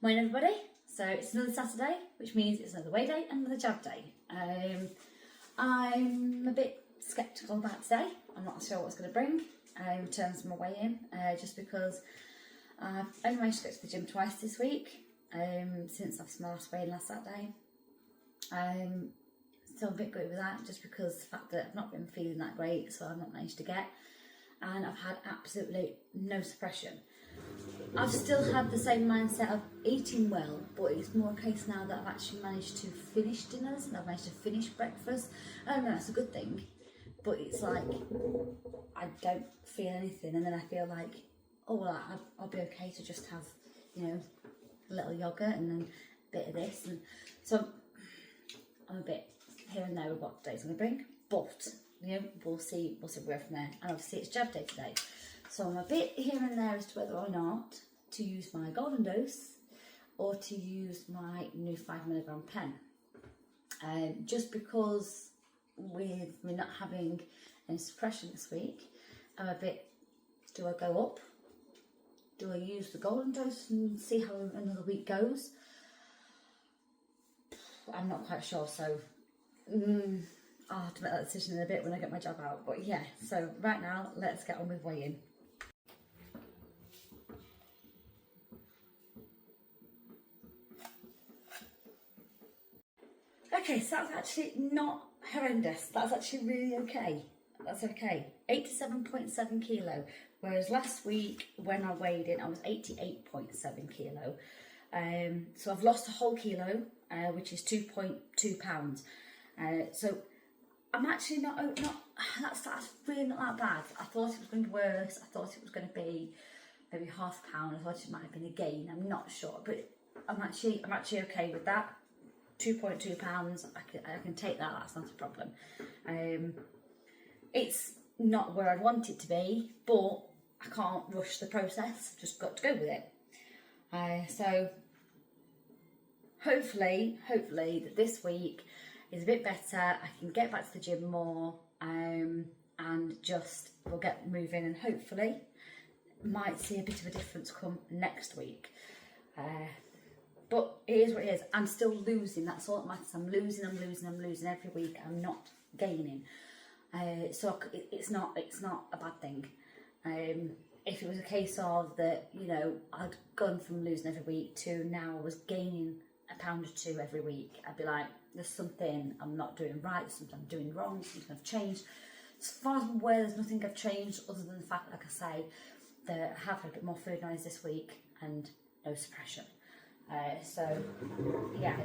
Morning everybody, so it's another Saturday, which means it's another weigh day and another jab day. I'm a bit sceptical about today. I'm not sure what it's going to bring in terms of my weigh-in, just because I've only managed to go to the gym twice this week, since I've my last weigh-in last Saturday. Still a bit good with that, just because the fact that I've not been feeling that great, so I've not managed to get, and I've had absolutely no suppression. I've still had the same mindset of eating well, but it's more a case now that I've actually managed to finish dinners and I've managed to finish breakfast. I don't know, that's a good thing, but it's like I don't feel anything, and then I feel like, oh well, I'll be okay to just have, you know, a little yogurt and then a bit of this, and so I'm a bit here and there with what today's going to bring, but you know, we'll see where we go from there. And obviously it's jab day today. So I'm a bit here and there as to whether or not to use my golden dose or to use my new 5mg pen. Just because with me not having any suppression this week, I'm a bit, do I go up? Do I use the golden dose and see how another week goes? I'm not quite sure, so I'll have to make that decision in a bit when I get my jab out. But yeah, so right now, let's get on with weighing. Okay, so that's actually not horrendous. That's actually really okay. That's okay. 87.7 kilo, whereas last week when I weighed in, I was 88.7 kilo. So I've lost a whole kilo, which is 2.2 pounds. So I'm actually not that's really not that bad. I thought it was going to be worse. I thought it was going to be maybe half a pound. I thought it might have been a gain. I'm not sure, but I'm actually okay with that. 2.2 pounds, I can take that, that's not a problem. It's not where I'd want it to be, but I can't rush the process, just got to go with it. So hopefully that this week is a bit better, I can get back to the gym more, and just we'll get moving, and hopefully might see a bit of a difference come next week. But it is what it is. I'm still losing, that's all that matters. I'm losing every week. I'm not gaining. So it's not a bad thing. If it was a case of that, you know, I'd gone from losing every week to now I was gaining a pound or two every week, I'd be like, there's something I'm not doing right, there's something I'm doing wrong, something I've changed. As far as I'm aware, there's nothing I've changed other than the fact, like I say, that I have had a bit more food noise this week and no suppression. So yeah,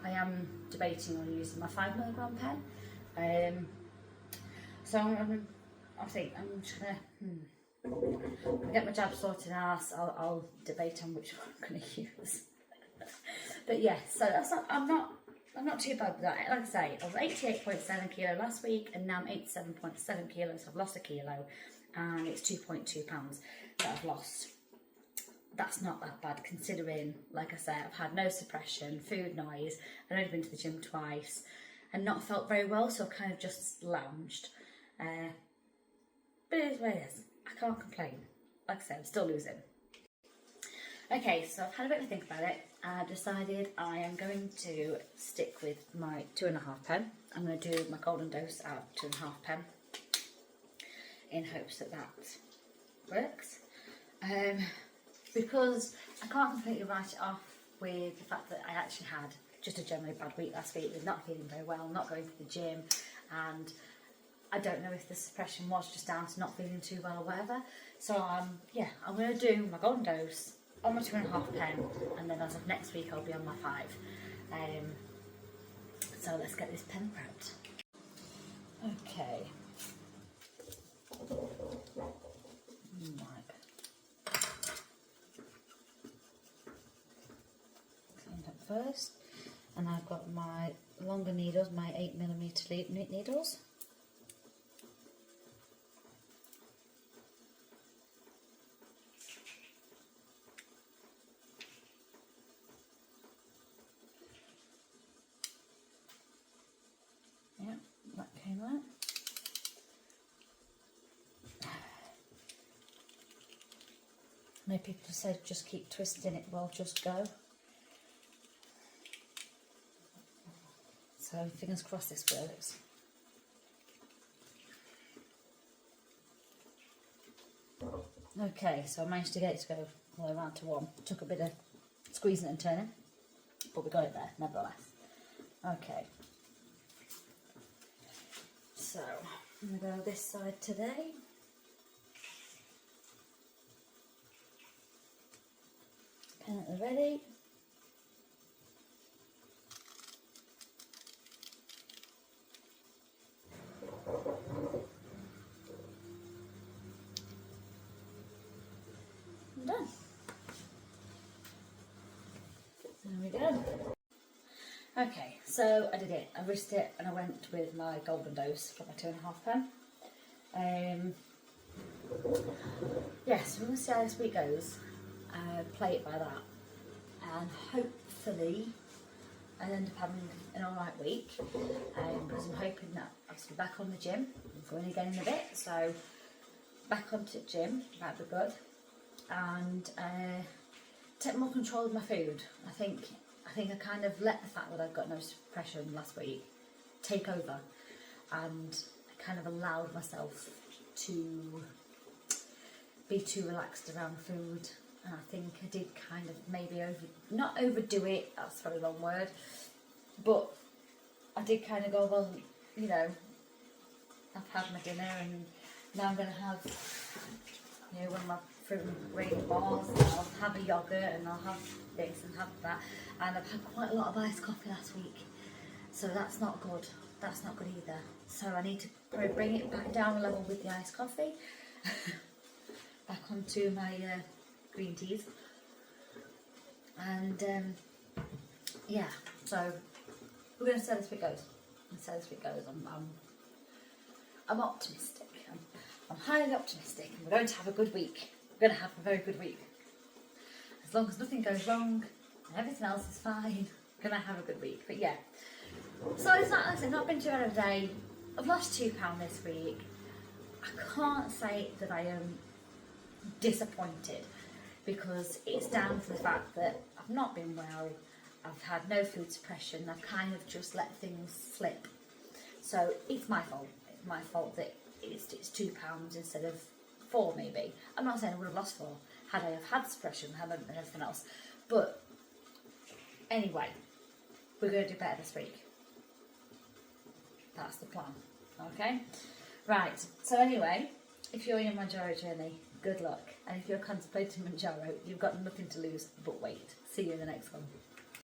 I am debating on using my 5mg pen. So I'm just gonna get my jab sorted out. I'll debate on which one I'm gonna use. But yeah, so that's not, I'm not too bad with that. Like I say, I was 88.7 kilo last week, and now I'm 87.7 kilos. So I've lost a kilo, and it's 2.2 pounds that I've lost. That's not that bad considering, like I say, I've had no suppression, food noise, I've only been to the gym twice and not felt very well, so I've kind of just lounged. But it is what it is. I can't complain. Like I said, I'm still losing. Okay, so I've had a bit of a think about it, and I've decided I am going to stick with my 2.5 pen. I'm going to do my golden dose out of 2.5 pen in hopes that works. Because I can't completely write it off with the fact that I actually had just a generally bad week last week with not feeling very well, not going to the gym, and I don't know if the suppression was just down to not feeling too well or whatever. So yeah, I'm going to do my golden dose on my 2.5 pen, and then as of next week I'll be on my 5. So let's get this pen prepped. Okay. First, and I've got my longer needles, my 8mm needles. Yeah, that came out. I know people said just keep twisting it, well, just go. So fingers crossed this works. Okay, so I managed to get it to go all the way around to 1. Took a bit of squeezing and turning, but we got it there nevertheless. Okay. So I'm going to go this side today. Pen at the ready. I'm done. There we go. Okay, so I did it. I risked it and I went with my golden dose for my 2.5 pen. Yes, we're going to see how this week goes. Play it by that. And hopefully I'll end up having an alright week. Because I'm hoping that I'll be back on the gym. I'm going again in a bit, so back onto the gym, that'd be good. And take more control of my food. I think I kind of let the fact that I've got no pressure last week take over, and I kind of allowed myself to be too relaxed around food, and I think I did kind of maybe not overdo it, that's a very long word, but I did kind of go, well, you know, I've had my dinner and now I'm going to have, you know, one of my fruit and grain bars, and I'll have a yogurt and I'll have this and have that, and I've had quite a lot of iced coffee last week, so that's not good. That's not good either. So I need to probably bring it back down a level with the iced coffee, back onto my green teas, and yeah. So we're going to see how this week goes. I'm optimistic. I'm highly optimistic, and we're going to have a good week. We're going to have a very good week. As long as nothing goes wrong and everything else is fine, we're going to have a good week. But yeah, so it's not, like I said, not been too bad of a day. I've lost £2 this week. I can't say that I am disappointed, because it's down to the fact that I've not been well, I've had no food suppression, I've kind of just let things slip. So it's my fault. It's my fault that it's £2 instead of 4 maybe. I'm not saying I would have lost 4 had I have had suppression, had I done everything else. But anyway, we're going to do better this week. That's the plan. Okay? Right, so anyway, if you're in your Mounjaro journey, good luck. And if you're contemplating Mounjaro, you've got nothing to lose but wait. See you in the next one.